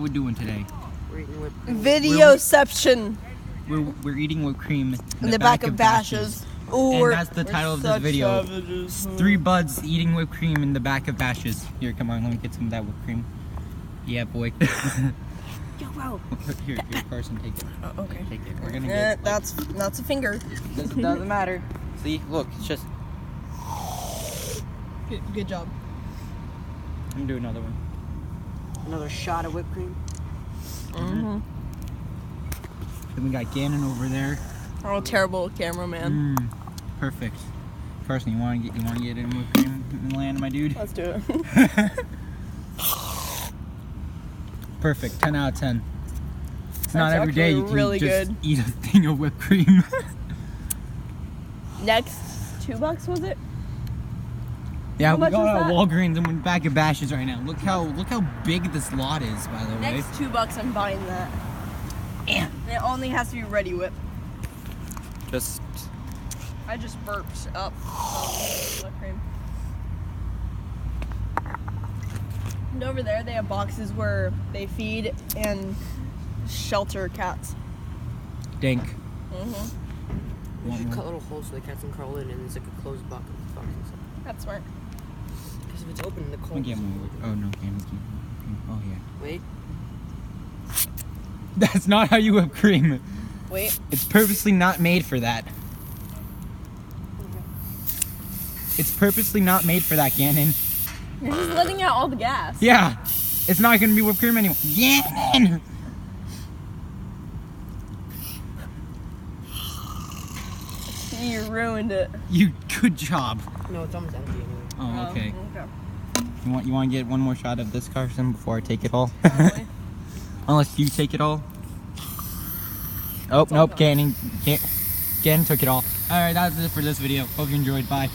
we doing today? We're eating whipped cream. Videoception. We're eating whipped cream In the back of bashas. Ooh, and that's the title of this video. 3 buds eating whipped cream in the back of bashas. Here, come on, let me get some of that whipped cream. Yeah, boy. Yo, wow. Here, Carson, take it. Oh, okay. Take it. We're gonna get. That's a finger. Doesn't matter. See, look, it's just. Good job. I'm gonna do another one. Another shot of whipped cream. Mm-hmm. Then we got Gannon over there. Oh, terrible cameraman. Perfect. Carson, you want to get in whipped cream and land, my dude? Let's do it. Perfect. 10 out of 10. It's not every day you can really just good. eat a thing of whipped cream. Next, $2 was it? Yeah, How we much got was out of that? Walgreens and we're back at Bashas right now. Look how big this lot is, by the way. Next $2, I'm buying that. And it only has to be ready whip. Just I just burped up whipped cream. And over there, they have boxes where they feed and shelter cats. dink. Mm-hmm. We should cut little holes so the cats can crawl in, and it's like a closed box. That's smart. Because if it's open, the cold. Oh no, oh yeah. Wait. That's not how you whip cream. Wait. It's purposely not made for that. It's purposely not made for that, Gannon. You're just letting out all the gas. Yeah, it's not gonna be whipped cream anymore. Gannon! You ruined it. Good job. No, it's almost empty anyway. Oh, okay. Okay. You want to get one more shot of this, Carson, before I take it all? Probably. Unless you take it all. Oh, nope, Gannon took it all. Alright, that's it for this video. Hope you enjoyed. Bye.